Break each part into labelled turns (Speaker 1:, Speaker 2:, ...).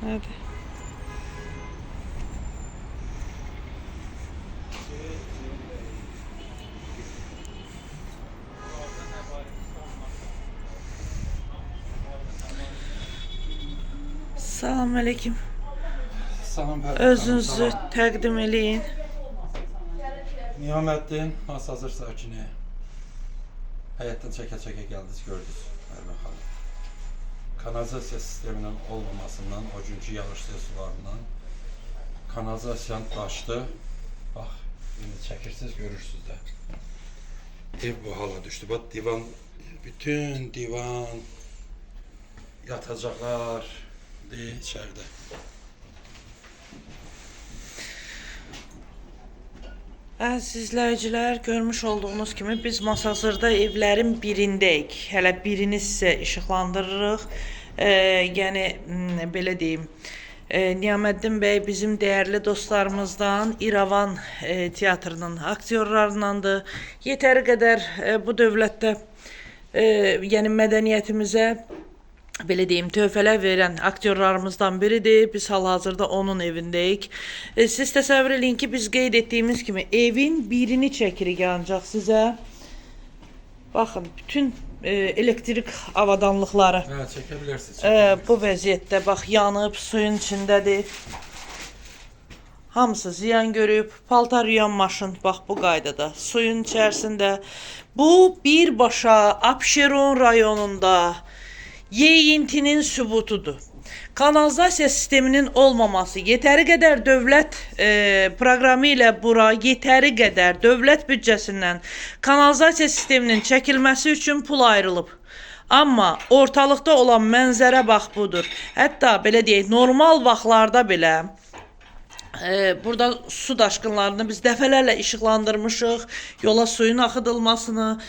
Speaker 1: Hadi. Selamünaleyküm.
Speaker 2: Salam Pərvin.
Speaker 1: Özünüzü təqdim eləyin.
Speaker 2: Niyaməddin, Masazır sakini. Həyatdan çəkə-çəkə gəldiniz, gördünüz Pərvin xanım. Kanalizasiya sisteminin olmamasından, o günkü yağış sularından kanalizasiyanın daşdı. Bax, indi çəkirsiniz, görürsünüz də. Ev bu hala düşdü. Bax, divan, bütün divan, yatacaqlar içəridə.
Speaker 1: Əziz izləyicilər, görmüş olduğunuz kimi biz Masazırda evlərin birindəyik. Hələ birini sizə işıqlandırırıq. Yəni, belə deyim, Niyaməddin bəy bizim dəyərli dostlarımızdan, İrəvan teatrının aktyorlarındandır. Yetəri qədər bu dövlətdə, yəni mədəniyyətimizə, belə deyim, töhfələr verən aktyorlarımızdan biridir. Biz hal-hazırda onun evindəyik. Siz təsəvvür edin ki, biz qeyd etdiyimiz kimi evin birini çəkirik ancaq sizə. Baxın, bütün elektrik avadanlıqları
Speaker 2: Çəkə bilərsiniz.
Speaker 1: bu vəziyyətdə, bax, yanıb, suyun içindədir. Hamısı ziyan görüb, paltar yuyan maşın, bax, bu qaydada, suyun içərisində. Bu, birbaşa Abşeron rayonunda yeyintinin sübutudur. Kanalizasiya sisteminin olmaması, yetəri qədər dövlət proqramı ilə bura yetəri qədər dövlət büdcəsindən kanalizasiya sisteminin çəkilməsi üçün pul ayrılıb. Amma ortalıqda olan mənzərə bax budur. Hətta belə deyək, normal vaxtlarda belə burada su daşqınlarını biz dəfələrlə işıqlandırmışıq, yola suyun axıdılmasını,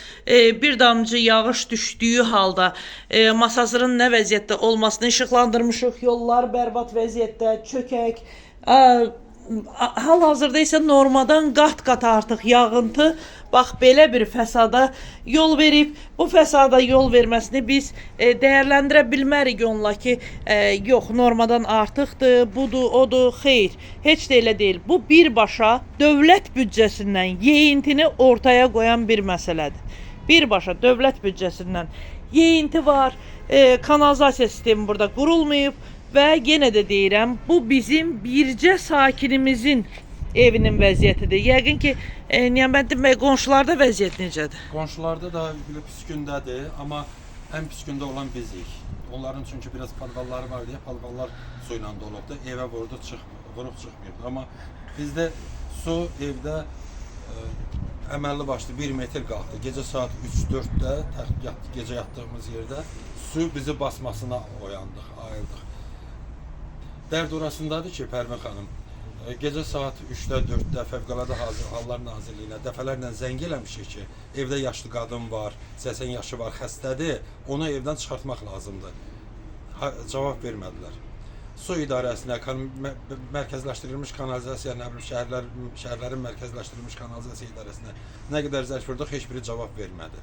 Speaker 1: bir damcı yağış düşdüyü halda Masazırın nə vəziyyətdə olmasını işıqlandırmışıq, yollar bərbad vəziyyətdə, çökək. Hal-hazırda isə normadan qat-qat artıq yağıntı, bax, belə bir fəsada yol verib. Bu fəsada yol verməsini biz dəyərləndirə bilmərik onunla ki, yox, normadan artıqdır, budur, odur, xeyr. Heç də elə deyil. Bu, birbaşa dövlət büdcəsindən yeyintini ortaya qoyan bir məsələdir. Birbaşa dövlət büdcəsindən yeyinti var, kanalizasiya sistemi burada qurulmayıb. Və yenə də deyirəm, bu bizim bircə sakinimizin evinin vəziyyətidir. Yəqin ki, Niyaməddin bəy, qonşularda vəziyyət necədir?
Speaker 2: Qonşularda da pis gündədir, amma ən pis gündə olan bizik. Onların çünki biraz palvalları var deyə palvallar su ilə dolubdur. Evə vurub çıxmıyor. Amma bizdə su evdə əməlli başlı 1 metr qalxdı. Gecə saat 3-4-də gecə yatdığımız yerdə su bizi basmasına oyandıq, ayıldıq. Dərd orasındadır ki, Pərvin xanım, gecə saat 3-də, 4-də Fövqəladə Hallar Nazirliyinə dəfələrlə zəng eləmişik ki, evdə yaşlı qadın var, 80 yaşı var, xəstədir, onu evdən çıxartmaq lazımdır. Cavab vermədilər. Su idarəsinə, mərkəzləşdirilmiş kanalizasiya, şəhərlərin mərkəzləşdirilmiş kanalizasiya idarəsinə nə qədər zərf vurduq, heç biri cavab vermədi.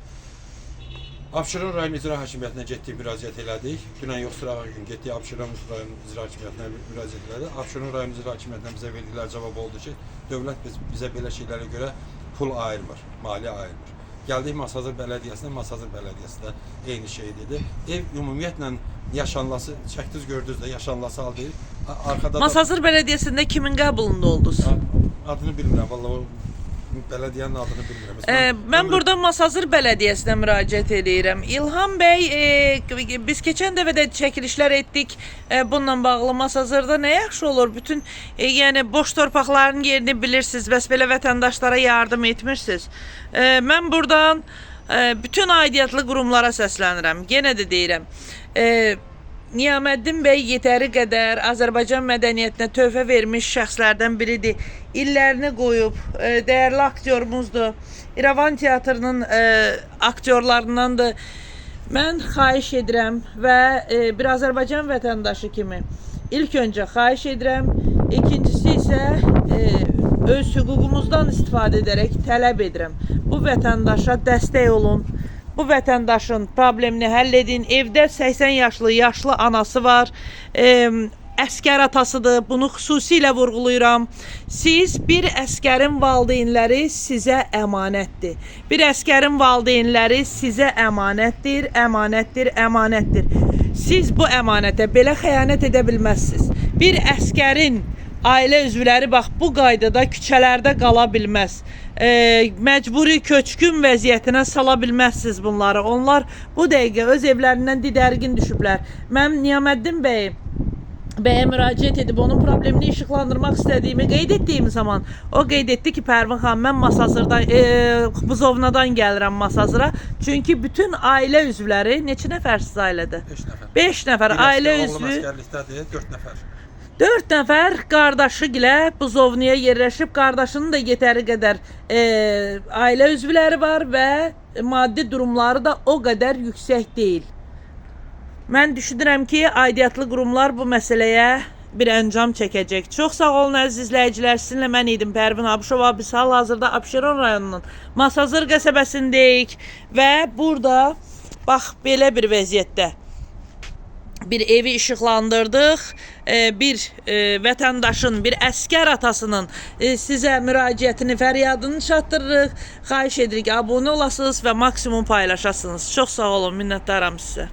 Speaker 2: Abşeron rayon icra hakimiyyətinə getdik, müraciət elədik. Dünən yox, sırağa gün getdik, Abşeron rayon icra hakimiyyətinə müraciət elədik. Abşeron rayon icra hakimiyyətindən bizə verdikləri cavab oldu ki, dövlət bizə belə şeylərə görə pul ayırmır, maliyyə ayırmır. Gəldik Masazır bələdiyyəsinə, Masazır bələdiyyəsi də eyni şey dedi. Ev ümumiyyətlə yaşanlası, çəkdiniz gördünüz də yaşanlası hal deyil.
Speaker 1: Masazır bələdiyyəsində kimin qəbulunda oldunuz?
Speaker 2: Adını bilmirəm, vallahi bələdiyyənin adını bilmirəm.
Speaker 1: Mən burada Masazır bələdiyyəsinə müraciət edirəm. İlham bəy, biz keçən dəfə də çəkilişlər etdik bununla bağlı. Masazırda nə yaxşı olur? Bütün yəni boş torpaqların yerini bilirsiniz, bəs belə vətəndaşlara yardım etmirsiniz. Mən buradan bütün aidiyyatlı qurumlara səslənirəm. Yenə də deyirəm. Niyaməddin bəy yetəri qədər Azərbaycan mədəniyyətinə töhfə vermiş şəxslərdən biridir. İllərini qoyub, dəyərli aktyorumuzdur. İrəvan teatrının aktyorlarındandır. Mən xahiş edirəm və bir Azərbaycan vətəndaşı kimi ilk öncə xahiş edirəm, ikincisi isə öz hüququmuzdan istifadə edərək tələb edirəm. Bu vətəndaşa dəstək olun. Bu vətəndaşın problemini həll edin. Evdə 80 yaşlı anası var. əskər atasıdır. Bunu xüsusilə vurğulayıram. Siz bir əskərin valideynləri sizə əmanətdir. Bir əskərin valideynləri sizə əmanətdir, əmanətdir, əmanətdir. Siz bu əmanətə belə xəyanət edə bilməzsiniz. Bir əskərin ailə üzvləri bax bu qaydada küçələrdə qala bilməz. Məcburi köçkün vəziyyətinə sala bilməzsiniz bunları. Onlar bu dəqiqə öz evlərindən didərgin düşüblər. Mən Niyaməddin bəyə müraciət edib onun problemini işıqlandırmaq istədiyimi qeyd etdiyim zaman o qeyd etdi ki, Pərvin xanım, mən Masazırdan, Buzovnadan gəlirəm Masazıra. Çünki bütün ailə üzvləri, neçə nəfərsiz ailədə?
Speaker 2: 5 nəfər.
Speaker 1: 5 nəfər ailə üzvü.
Speaker 2: Oğlum əskərlikdədir, 4 nəfər.
Speaker 1: 4 nəfər qardaşı ilə Buzovnaya yerləşib, qardaşının da yetəri qədər ailə üzvləri var və maddi durumları da o qədər yüksək deyil. Mən düşünürəm ki, aidiyyatlı qurumlar bu məsələyə bir əncam çəkəcək. Çox sağ olun əziz izləyicilər. Sizinlə mən idim Pərvin Abışova. Biz hal-hazırda Abşeron rayonunun Masazır qəsəbəsindəyik və burada bax belə bir vəziyyətdə bir evi işıqlandırdıq. Bir vətəndaşın, bir əskər atasının sizə müraciətini, fəryadını çatdırırıq. Xahiş edirik, abunə olasınız və maksimum paylaşasınız. Çox sağ olun, minnətdaram sizə.